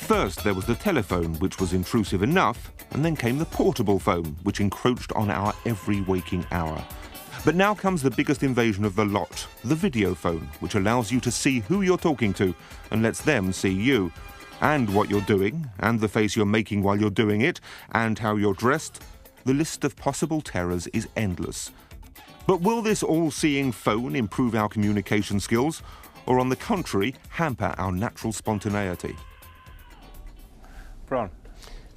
First, there was the telephone, which was intrusive enough, and then came the portable phone, which encroached on our every waking hour. But now comes the biggest invasion of the lot, the video phone, which allows you to see who you're talking to and lets them see you, and what you're doing, and the face you're making while you're doing it, and how you're dressed. The list of possible terrors is endless. But will this all-seeing phone improve our communication skills, or on the contrary, hamper our natural spontaneity? Brian?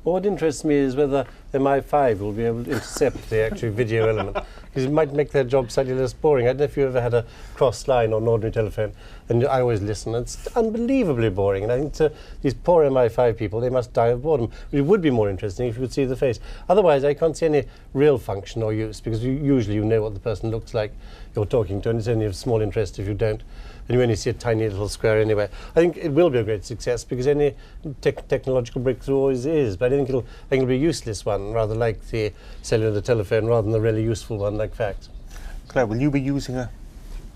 Well, what interests me is whether the Mi-5 will be able to intercept the actual video element, because it might make their job slightly less boring. I don't know if you ever had a cross line on an ordinary telephone, and I always listen, and it's unbelievably boring. And I think these poor Mi-5 people, they must die of boredom. It would be more interesting if you could see the face. Otherwise, I can't see any real function or use, because usually you know what the person looks like you're talking to, and it's only of small interest if you don't. And you only see a tiny little square anyway. I think it will be a great success, because any technological breakthrough always is, but I think it'll be a useless one, rather like the cellular telephone, rather than a really useful one like fax. Claire, will you be using a...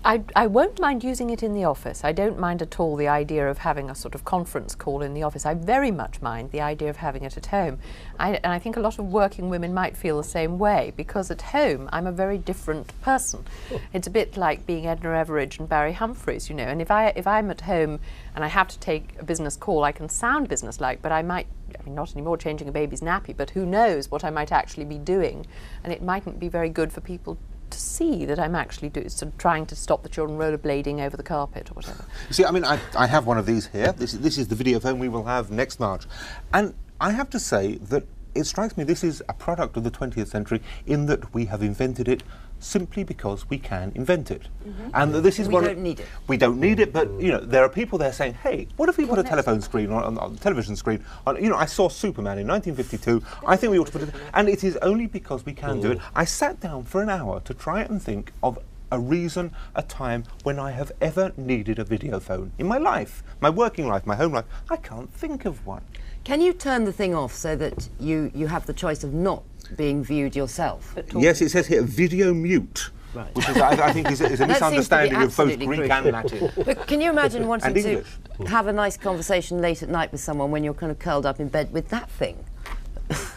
I won't mind using it in the office. I don't mind at all the idea of having a sort of conference call in the office. I very much mind the idea of having it at home. And I think a lot of working women might feel the same way, because at home I'm a very different person. It's a bit like being Edna Everage and Barry Humphries, you know. And if I'm at home and I have to take a business call, I can sound businesslike, but I might, I mean, not anymore changing a baby's nappy, but who knows what I might actually be doing. And it mightn't be very good for people to see that I'm actually trying to stop the children rollerblading over the carpet or whatever. You see, I mean, I have one of these here. This is the video phone we will have next March. And I have to say that it strikes me this is a product of the 20th century in that we have invented it simply because we can invent it. And this is we don't need it. We don't need it, but you know, there are people there saying, hey, what if we put a telephone screen on the television screen on, you know, I saw Superman in 1952, I think we ought to put it, and it is only because we can do it. I sat down for an hour to try and think of a reason, a time when I have ever needed a video phone in my life, my working life, my home life. I can't think of one. Can you turn the thing off so that you have the choice of not being viewed yourself? Yes, it says here video mute. Right. Which is, I think is a misunderstanding of both Greek and Latin. But can you imagine wanting to have a nice conversation late at night with someone when you're kind of curled up in bed with that thing?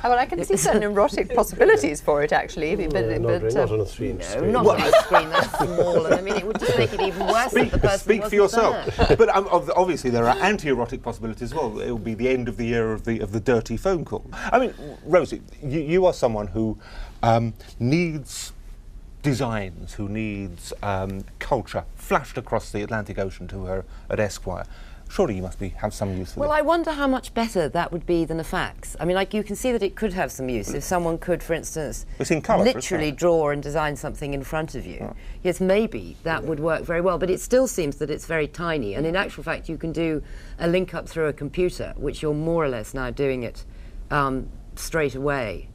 Well, I can see certain erotic possibilities for it, actually. Not on a screen. No, not on a screen, that's small. And I mean, it would just make it even worse if the person Speak wasn't for yourself. there. But obviously there are anti-erotic possibilities as well. It will be the end of the era of the dirty phone call. I mean, Rosie, you are someone who needs designs, who needs culture flashed across the Atlantic Ocean to her at Esquire. Surely you must have some use for Well, it. I wonder how much better that would be than a fax. I mean, like, you can see that it could have some use if someone could, for instance, It's in colour, literally draw and design something in front of you. Oh. Yes, maybe that would work very well, but it still seems that it's very tiny. And in actual fact, you can do a link up through a computer, which you're more or less now doing it straight away.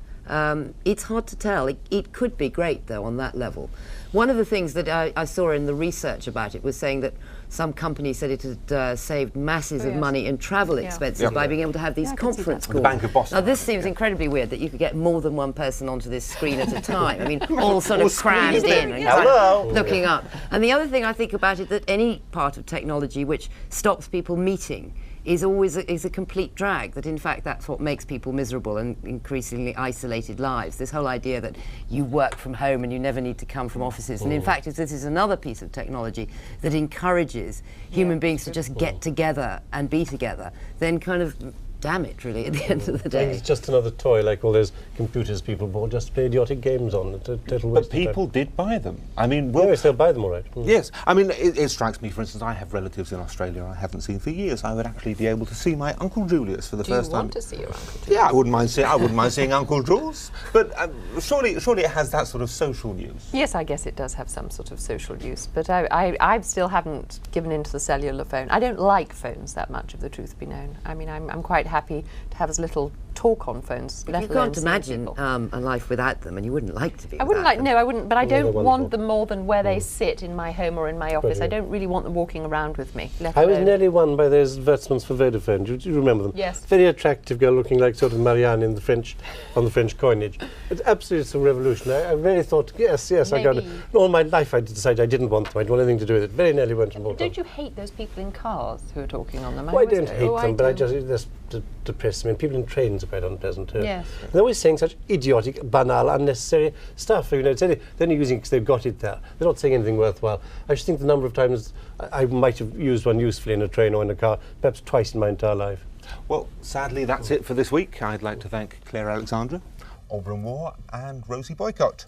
It's hard to tell. It could be great, though, on that level. One of the things that I saw in the research about it was saying that some company said it had saved masses of money in travel expenses by being able to have these conference calls. The Bank of Boston. Now, this seems incredibly weird that you could get more than one person onto this screen at a time. I mean, all sort of crammed in and kind of looking up. And the other thing I think about it, that any part of technology which stops people meeting is always a complete drag, that in fact that's what makes people miserable and increasingly isolated lives. This whole idea that you work from home and you never need to come from offices. And in fact, if this is another piece of technology that encourages human beings to just get together and be together, then kind of damn it, really, at the end of the day. It's just another toy, like all those computers people bought just to play idiotic games on. It's a total waste But people did buy them. I mean, well, they'll buy them all right. Yes, I mean, it strikes me, for instance, I have relatives in Australia I haven't seen for years. I would actually be able to see my Uncle Julius for the first time. Do you want to see your Uncle Julius? Yeah, I wouldn't mind seeing Uncle Jules. But surely it has that sort of social use. Yes, I guess it does have some sort of social use, but I still haven't given in to the cellular phone. I don't like phones that much, if the truth be known. I mean, I'm quite happy to have as little talk on phones. You let alone can't see imagine people. a life without them, and you wouldn't like to be. I wouldn't without like, them. no, I wouldn't, but I they're don't wonderful. want them more than where they sit in my home or in my office. I don't really want them walking around with me. Let I was alone- nearly won by those advertisements for Vodafone. Do you remember them? Yes. Very attractive girl looking like sort of Marianne in the French, on the French coinage. It's absolutely a revolution. I really thought, yes, I got it. Maybe. All my life I decided I didn't want them. I didn't want anything to do with it. Very nearly went and bought them. Don't you hate those people in cars who are talking on them? Well, I always don't go, hate "Oh, them, but I do." just depress me. And people in trains are quite unpleasant too. Yes. They're always saying such idiotic, banal, unnecessary stuff. You know, they're only using it because they've got it there. They're not saying anything worthwhile. I just think the number of times I might have used one usefully in a train or in a car, perhaps twice in my entire life. Well, sadly, that's it for this week. I'd like to thank Claire Alexandra, Au revoir, and Rosie Boycott.